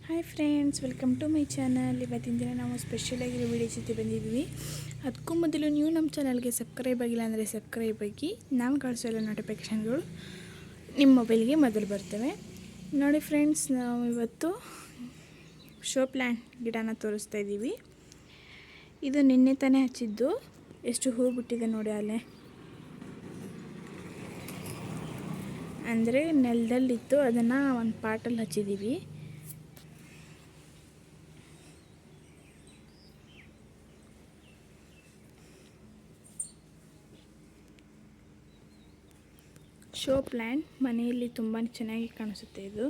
Hi friends, welcome to my channel. ಇವತ್ತಿನ ದಿನ ನಾವು ಸ್ಪೆಷಲಾಗಿರೋ ವೀಡಿಯೋ ಜೊತೆ ಬಂದಿದ್ವಿ. ಅದಕ್ಕೂ ಮೊದಲು ನೀವು ನಮ್ಮ ಚಾನಲ್ಗೆ ಸಬ್ಸ್ಕ್ರೈಬ್ ಆಗಿಲ್ಲ ಅಂದರೆ ಸಬ್ಸ್ಕ್ರೈಬ್ ಆಗಿ. ನಾನು ಕಳಿಸೋ ಎಲ್ಲ ನೋಟಿಫಿಕೇಷನ್ಗಳು ನಿಮ್ಮ ಮೊಬೈಲ್ಗೆ ಮೊದಲು ಬರ್ತವೆ. ನೋಡಿ ಫ್ರೆಂಡ್ಸ್, ನಾವು ಇವತ್ತು ಶೋ ಪ್ಲ್ಯಾಂಟ್ ಗಿಡನ ತೋರಿಸ್ತಾ ಇದ್ದೀವಿ. ಇದು ನಿನ್ನೆ ತಾನೇ ಹಚ್ಚಿದ್ದು. ಎಷ್ಟು ಹೂ ಬಿಟ್ಟಿದೆ ನೋಡಿ ಅಲ್ಲೇ. ಅಂದರೆ ನೆಲದಲ್ಲಿತ್ತು, ಅದನ್ನು ಒಂದು ಪಾಟಲ್ಲಿ ಹಚ್ಚಿದ್ದೀವಿ. ಶೋ ಪ್ಲ್ಯಾಂಟ್ ಮನೆಯಲ್ಲಿ ತುಂಬಾ ಚೆನ್ನಾಗಿ ಕಾಣಿಸುತ್ತೆ ಇದು.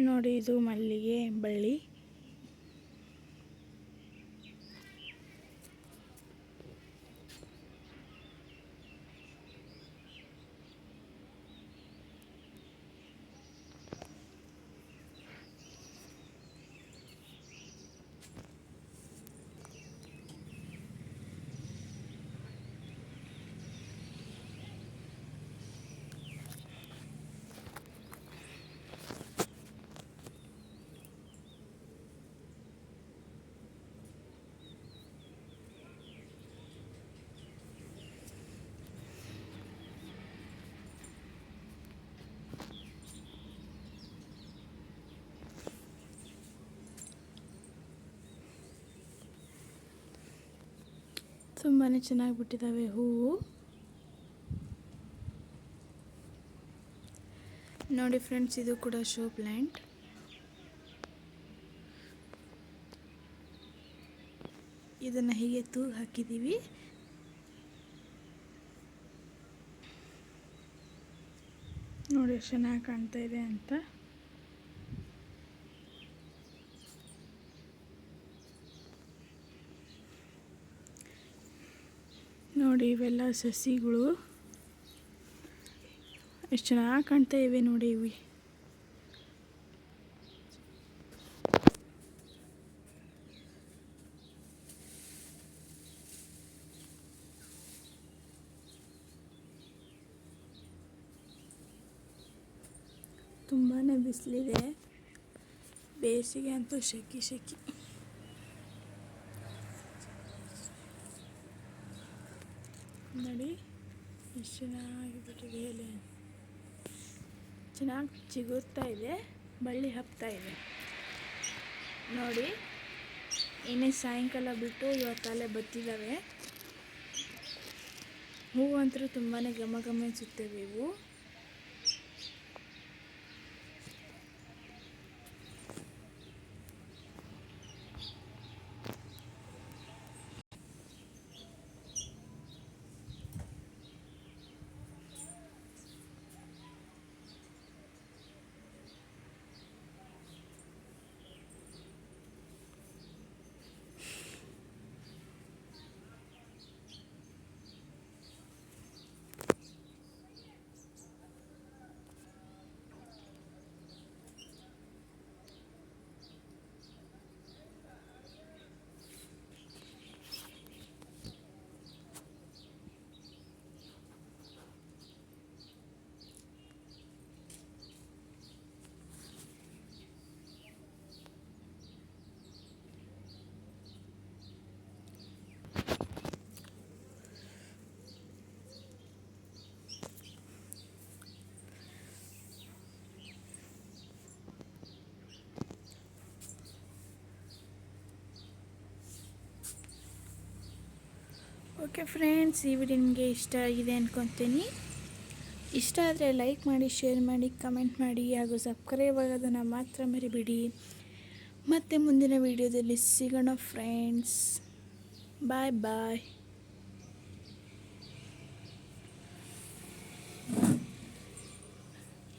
ನೋಡಿ, ಇದು ಮಲ್ಲಿಗೆ ಬಳ್ಳಿ. ತುಂಬಾ ಚೆನ್ನಾಗಿ ಬಿಟ್ಟಿದ್ದಾವೆ ಹೂವು. ನೋಡಿ ಫ್ರೆಂಡ್ಸ್, ಇದು ಕೂಡ ಶೋ ಪ್ಲ್ಯಾಂಟ್. ಇದನ್ನು ಹೀಗೆ ತೂಗು ಹಾಕಿದ್ದೀವಿ. ನೋಡಿ ಎಷ್ಟು ಚೆನ್ನಾಗಿ ಕಾಣ್ತಾ ಇದೆ ಅಂತ. ನೋಡಿ, ಇವೆಲ್ಲ ಸಸಿಗಳು ಎಷ್ಟು ಚೆನ್ನಾಗಿ ಕಾಣ್ತಾ ಇವೆ ನೋಡಿ. ಇವು ತುಂಬಾ ಬಿಸಿಲಿದೆ. ಬೇಸಿಗೆ ಅಂತೂ ಶೆಕಿ. ನೋಡಿ ಎಷ್ಟು ಚೆನ್ನಾಗಿ ಬಿಟ್ಟಿದೆ. ಎಲೆ ಚೆನ್ನಾಗಿ ಚಿಗುರ್ತಾ ಇದೆ, ಬಳ್ಳಿ ಹಬ್ತಾ ಇದೆ. ನೋಡಿ, ಇನ್ನೇ ಸಾಯಂಕಾಲ ಬಿಟ್ಟು ಇವತ್ತಲ್ಲೇ ಬತ್ತಿದ್ದಾವೆ. ಹೂವು ಅಂತೂ ತುಂಬಾ ಘಮ ಅನಿಸುತ್ತವೆ ಇವು. ಓಕೆ ಫ್ರೆಂಡ್ಸ್, ಈ ವಿಡಿಯೋ ನಿಮಗೆ ಇಷ್ಟ ಆಗಿದೆ ಅಂದ್ಕೊತೀನಿ. ಇಷ್ಟ ಆದರೆ ಲೈಕ್ ಮಾಡಿ, ಶೇರ್ ಮಾಡಿ, ಕಮೆಂಟ್ ಮಾಡಿ ಹಾಗೂ ಸಬ್ಸ್ಕ್ರೈಬ್ ಆಗೋದನ್ನು ಮಾತ್ರ ಮರಿಬೇಡಿ. ಮತ್ತೆ ಮುಂದಿನ ವಿಡಿಯೋದಲ್ಲಿ ಸಿಗೋಣ ಫ್ರೆಂಡ್ಸ್. ಬಾಯ್ ಬಾಯ್.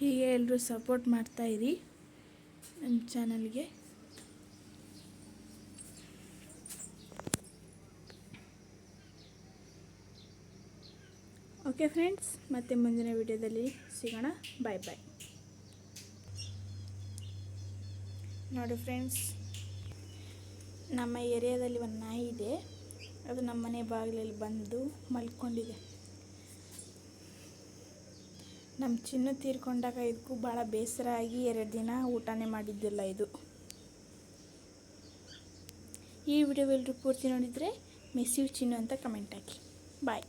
ಹೀಗೆ ಎಲ್ಲರೂ ಸಪೋರ್ಟ್ ಮಾಡ್ತಾಯಿರಿ ನಮ್ಮ ಚಾನಲ್ಗೆ. ಓಕೆ ಫ್ರೆಂಡ್ಸ್, ಮತ್ತೆ ಮುಂದಿನ ವಿಡಿಯೋದಲ್ಲಿ ಸಿಗೋಣ. ಬಾಯ್ ಬಾಯ್. ನೋಡಿ ಫ್ರೆಂಡ್ಸ್, ನಮ್ಮ ಏರಿಯಾದಲ್ಲಿ ಒಂದು ನಾಯಿ ಇದೆ. ಅದು ನಮ್ಮ ಮನೆ ಬಾಗಿಲಲ್ಲಿ ಬಂದು ಮಲ್ಕೊಂಡಿದೆ. ನಮ್ಮ ಚಿನ್ನು ತೀರ್ಕೊಂಡಾಗ ಇದಕ್ಕೂ ಭಾಳ ಬೇಸರ ಆಗಿ 2 ದಿನ ಊಟನೇ ಮಾಡಿದ್ದಿಲ್ಲ ಇದು. ಈ ವಿಡಿಯೋ ಎಲ್ಲರೂ ಪೂರ್ತಿ ನೋಡಿದರೆ ಮಿಸ್ ಯು ಚಿನ್ನು ಅಂತ ಕಮೆಂಟ್ ಹಾಕಿ. ಬಾಯ್.